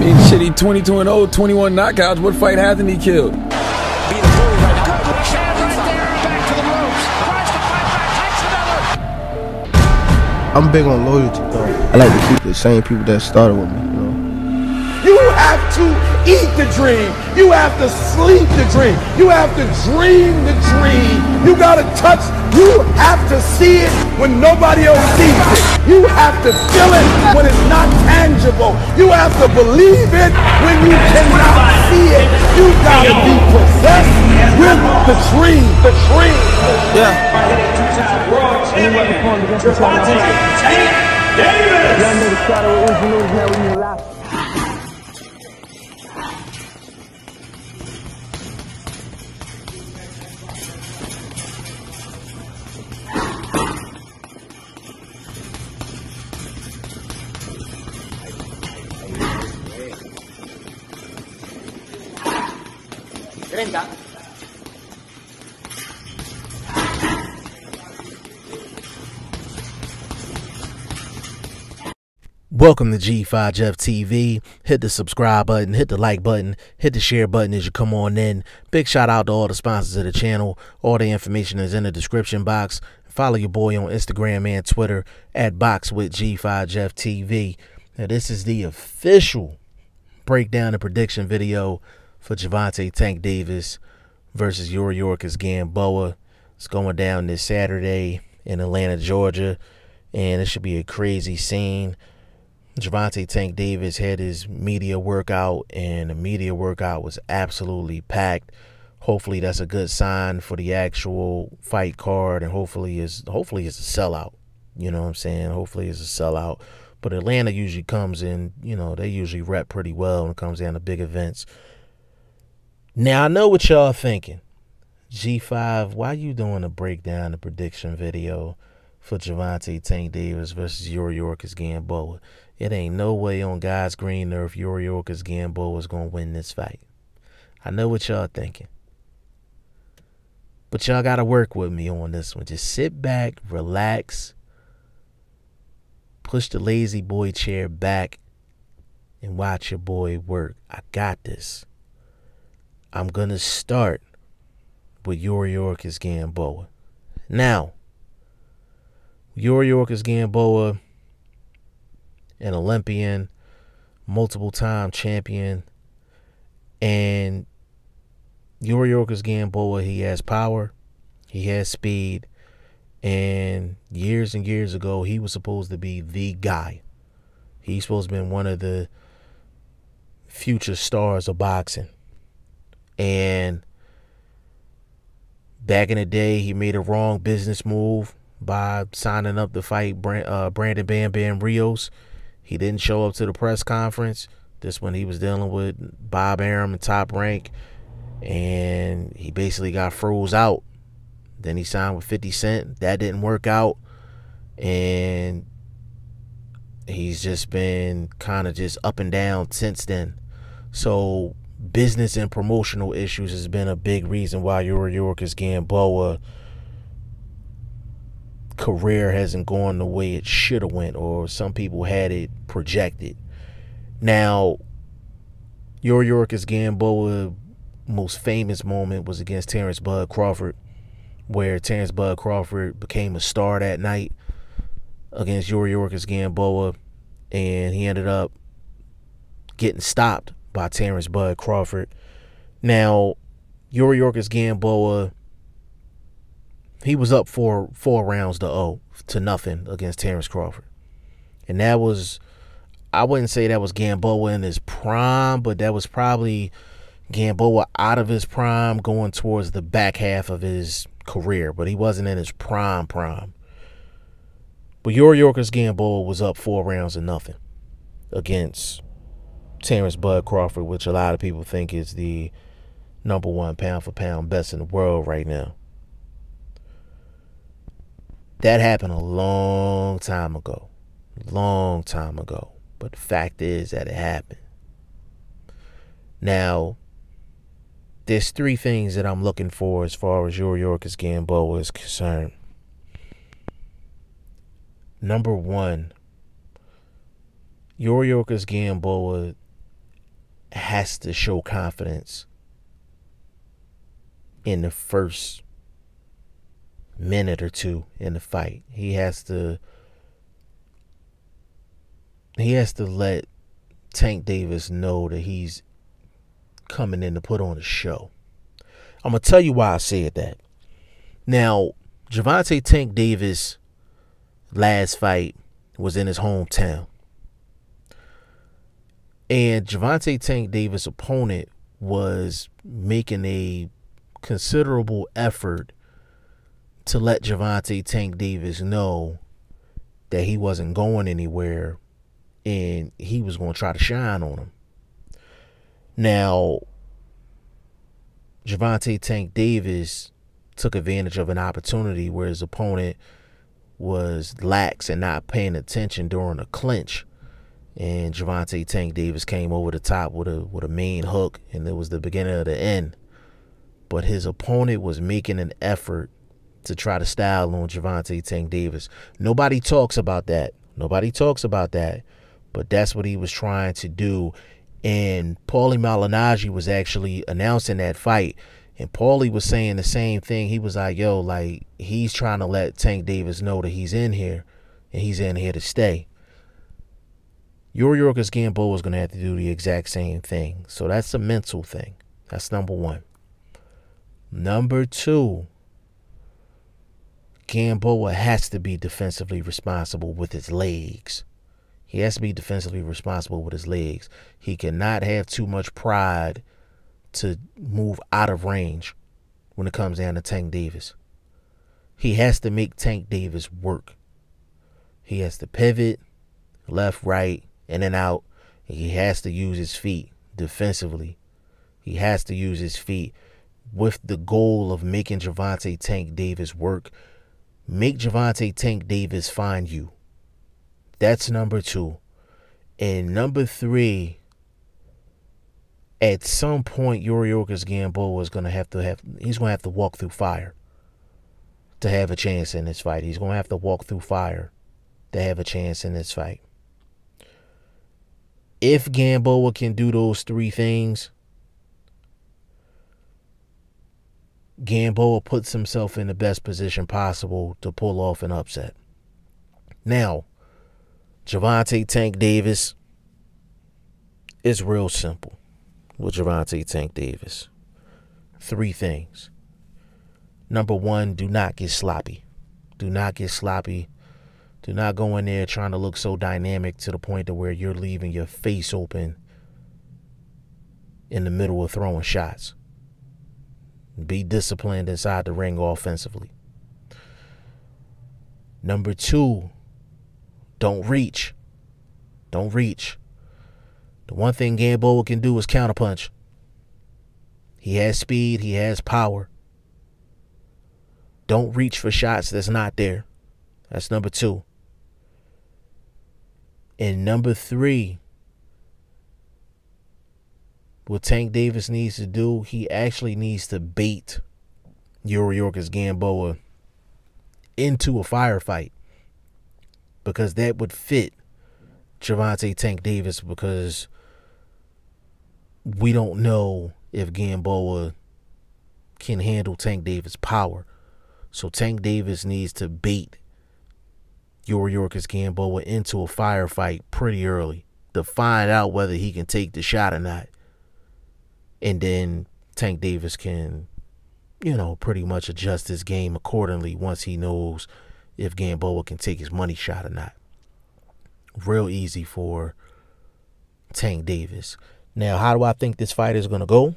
Shit, he 22-0, 21 knockouts. What fight hasn't he killed? Being a bully right now. Good push hand right there. Back to the ropes. Tries to fight back. Takes another. I'm big on loyalty, though. I like to keep the same people that started with me, you know. You have to eat the dream. You have to sleep the dream. You have to dream the dream. You gotta touch. You have to see it when nobody else sees it. You have to feel it when it's not tangible. You have to believe it when you cannot see it. You gotta be possessed with the dream. The dream. Yeah. Welcome to G5Jeff TV. Hit the subscribe button, hit the like button, hit the share button as you come on in. Big shout out to all the sponsors of the channel. All the information is in the description box. Follow your boy on Instagram and Twitter at BoxWithG5Jeff TV. Now this is the official breakdown and prediction video for Gervonta Tank Davis versus Yuriorkis Gamboa. It's going down this Saturday in Atlanta, Georgia, and it should be a crazy scene. Gervonta Tank Davis had his media workout, and the media workout was absolutely packed. Hopefully that's a good sign for the actual fight card, and hopefully it's a sellout. You know what I'm saying? Hopefully it's a sellout. But Atlanta usually comes in, you know, they usually rep pretty well when it comes down to big events. Now I know what y'all thinking. G5, why you doing a breakdown, a prediction video for Gervonta Tank Davis versus Yuriorkis Gamboa? It ain't no way on God's green earth Yuriorkis Gamboa is going to win this fight. I know what y'all thinking. But y'all got to work with me on this one. Just sit back, relax, push the lazy boy chair back, and watch your boy work. I got this. I'm going to start with Yuriorkis Gamboa. Now, Yuriorkis Gamboa, an Olympian, multiple-time champion, and Yuriorkis Gamboa, he has power, he has speed, and years ago, he was supposed to be the guy. He's supposed to be one of the future stars of boxing. And back in the day, he made a wrong business move by signing up to fight Brandon Bam Bam Rios. He didn't show up to the press conference. This when he was dealing with Bob Arum and Top Rank, and he basically got froze out. Then he signed with 50 Cent. That didn't work out, and he's just been kind of just up and down since then. So business and promotional issues has been a big reason why Yuriorkis Gamboa career hasn't gone the way it should have went, or some people had it projected. Now, Yuriorkis Gamboa most famous moment was against Terrence Bud Crawford, where Terrence Bud Crawford became a star that night against Yuriorkis Gamboa, and he ended up getting stopped by Terrence Bud Crawford. Now, Yuriorkis Gamboa, he was up for 4 rounds to 0 against Terrence Crawford. And that was, I wouldn't say that was Gamboa in his prime, but that was probably Gamboa out of his prime going towards the back half of his career. But he wasn't in his prime. But Yuriorkis Gamboa was up 4 rounds to 0 against Terrence Bud Crawford, which a lot of people think is the #1 pound-for-pound best in the world right now. That happened a long time ago. But the fact is that it happened. Now, there's 3 things that I'm looking for as far as Yuriorkis Gamboa is concerned. Number 1, Yuriorkis Gamboa has to show confidence in the first minute or two in the fight. He has to let Tank Davis know that he's coming in to put on a show. I'm going to tell you why I said that. Now, Gervonta Tank Davis last fight was in his hometown. And Gervonta Tank Davis' opponent was making a considerable effort to let Gervonta Tank Davis know that he wasn't going anywhere and he was going to try to shine on him. Now, Gervonta Tank Davis took advantage of an opportunity where his opponent was lax and not paying attention during a clinch. And Gervonta Tank Davis came over the top with a main hook, and it was the beginning of the end. But his opponent was making an effort to try to style on Gervonta Tank Davis. Nobody talks about that. Nobody talks about that. But that's what he was trying to do. And Paulie Malignaggi was actually announcing that fight. And Paulie was saying the same thing. He was like, yo, like, he's trying to let Tank Davis know that he's in here. And he's in here to stay. Yuriorkis Gamboa is going to have to do the exact same thing. So that's a mental thing. That's number one. Number two, Gamboa has to be defensively responsible with his legs. He has to be defensively responsible with his legs. He cannot have too much pride to move out of range when it comes down to Tank Davis. He has to make Tank Davis work. He has to pivot left, right, in and out. He has to use his feet defensively. He has to use his feet with the goal of making Gervonta Tank Davis work. Make Gervonta Tank Davis find you. That's number two. And number three, at some point, Yuriorkis Gamboa is going to have to walk through fire to have a chance in this fight. He's going to have to walk through fire to have a chance in this fight. If Gamboa can do those three things, Gamboa puts himself in the best position possible to pull off an upset. Now, Gervonta Tank Davis is real simple with Gervonta Tank Davis. Three things. Number one, do not get sloppy. Do not get sloppy. Do not go in there trying to look so dynamic to the point to where you're leaving your face open in the middle of throwing shots. Be disciplined inside the ring offensively. Number two, don't reach. Don't reach. The one thing Gamboa can do is counterpunch. He has speed. He has power. Don't reach for shots that's not there. That's number two. And number three, what Tank Davis needs to do, he actually needs to bait Yuriorkis Gamboa into a firefight, because that would fit Gervonta Tank Davis, because we don't know if Gamboa can handle Tank Davis' power. So Tank Davis needs to bait Yuriorkis Gamboa into a firefight pretty early to find out whether he can take the shot or not. And then Tank Davis can, pretty much adjust his game accordingly once he knows if Gamboa can take his money shot or not. Real easy for Tank Davis. Now, how do I think this fight is going to go?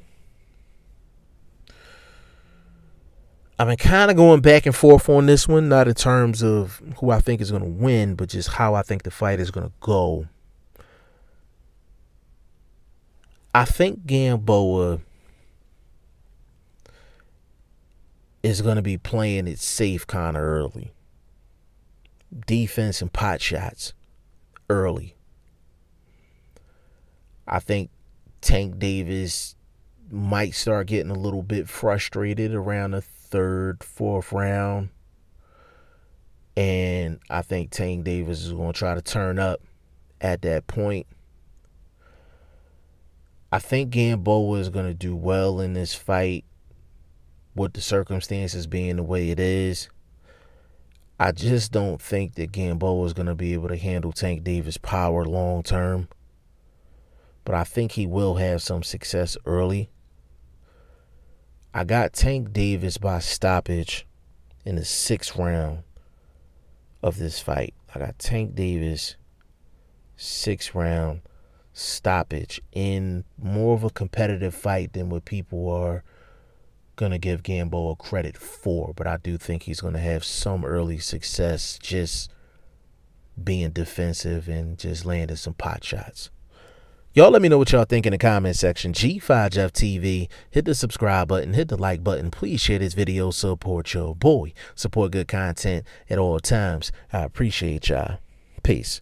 I've been kind of going back and forth on this one, not in terms of who I think is going to win, but just how I think the fight is going to go. I think Gamboa is going to be playing it safe kind of early. Defense and pot shots early. I think Tank Davis might start getting a little bit frustrated around the third, fourth round. And I think Tank Davis is going to try to turn up at that point. I think Gamboa is going to do well in this fight with the circumstances being the way it is. I just don't think that Gamboa is going to be able to handle Tank Davis' power long term. But I think he will have some success early. I got Tank Davis by stoppage in the 6th round of this fight. I got Tank Davis 6th round stoppage in more of a competitive fight than what people are going to give Gamboa credit for. But I do think he's going to have some early success just being defensive and just landing some pot shots. Y'all let me know what y'all think in the comment section. G5 Jeff TV. Hit the subscribe button. Hit the like button. Please share this video. Support your boy. Support good content at all times. I appreciate y'all. Peace.